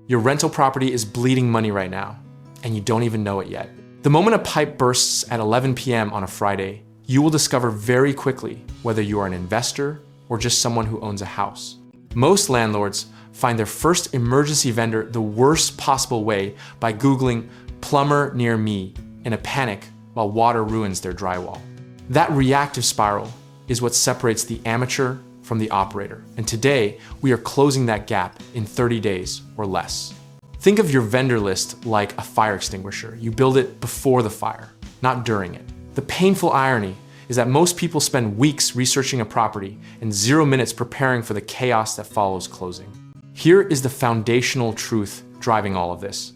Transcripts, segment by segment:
Your rental property is bleeding money right now, and you don't even know it yet. The moment a pipe bursts at 11 p.m. on a Friday, you will discover very quickly whether you are an investor or just someone who owns a house. Most landlords find their first emergency vendor the worst possible way by Googling "plumber near me" in a panic while water ruins their drywall. That reactive spiral is what separates the amateur from the operator. And today, we are closing that gap in 30 days or less. Think of your vendor list like a fire extinguisher. You build it before the fire, not during it. The painful irony is that most people spend weeks researching a property and 0 minutes preparing for the chaos that follows closing. Here is the foundational truth driving all of this.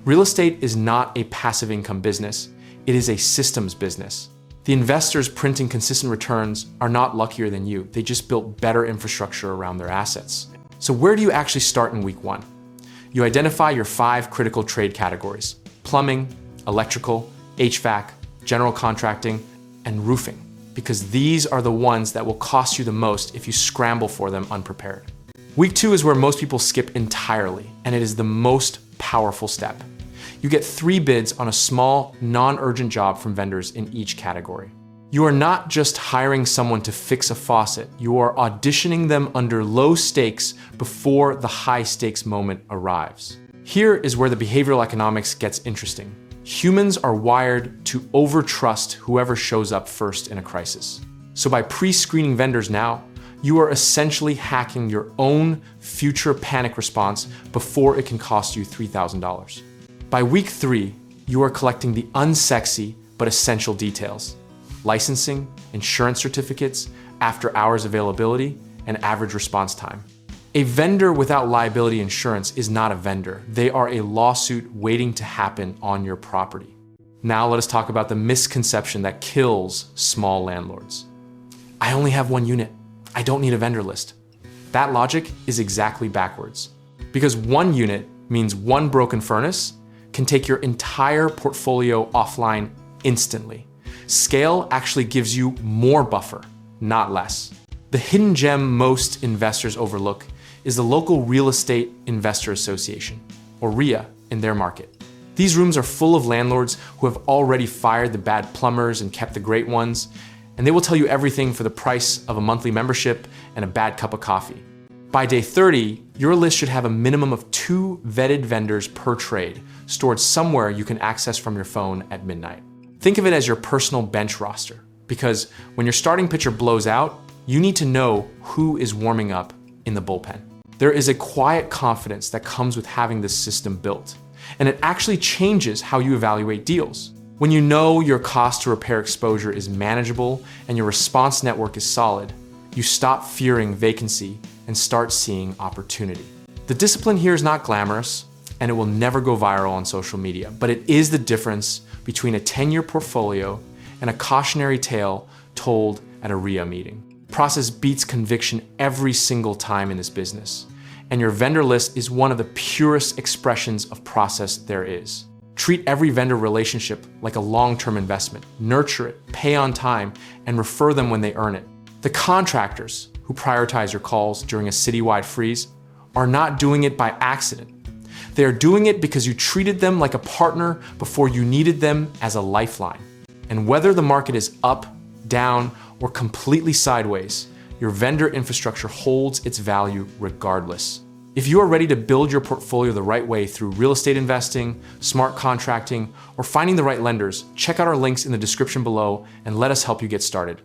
Real estate is not a passive income business. It is a systems business. The investors printing consistent returns are not luckier than you. They just built better infrastructure around their assets. So where do you actually start in week 1? You identify your 5 critical trade categories: plumbing, electrical, HVAC, general contracting, and roofing, because these are the ones that will cost you the most if you scramble for them unprepared. Week 2 is where most people skip entirely, and it is the most powerful step. You get 3 bids on a small, non-urgent job from vendors in each category. You are not just hiring someone to fix a faucet, you are auditioning them under low stakes before the high stakes moment arrives. Here is where the behavioral economics gets interesting. Humans are wired to over-trust whoever shows up first in a crisis. So by pre-screening vendors now, you are essentially hacking your own future panic response before it can cost you $3,000. By week 3, you are collecting the unsexy but essential details: licensing, insurance certificates, after-hours availability, and average response time. A vendor without liability insurance is not a vendor. They are a lawsuit waiting to happen on your property. Now let us talk about the misconception that kills small landlords. I only have 1 unit. I don't need a vendor list. That logic is exactly backwards. Because 1 unit means 1 broken furnace can take your entire portfolio offline instantly. Scale actually gives you more buffer, not less. The hidden gem most investors overlook is the local Real Estate Investor Association, or RIA in their market. These rooms are full of landlords who have already fired the bad plumbers and kept the great ones, and they will tell you everything for the price of a monthly membership and a bad cup of coffee. By day 30, your list should have a minimum of 2 vetted vendors per trade, stored somewhere you can access from your phone at midnight. Think of it as your personal bench roster, because when your starting pitcher blows out, you need to know who is warming up in the bullpen. There is a quiet confidence that comes with having this system built, and it actually changes how you evaluate deals. When you know your cost to repair exposure is manageable and your response network is solid, you stop fearing vacancy and start seeing opportunity. The discipline here is not glamorous, and it will never go viral on social media, but it is the difference between a 10-year portfolio and a cautionary tale told at a RIA meeting. Process beats conviction every single time in this business, and your vendor list is one of the purest expressions of process there is. Treat every vendor relationship like a long-term investment. Nurture it, pay on time, and refer them when they earn it. The contractors who prioritize your calls during a citywide freeze are not doing it by accident. They are doing it because you treated them like a partner before you needed them as a lifeline. And whether the market is up, down, or completely sideways, your vendor infrastructure holds its value regardless. If you are ready to build your portfolio the right way through real estate investing, smart contracting, or finding the right lenders, check out our links in the description below and let us help you get started.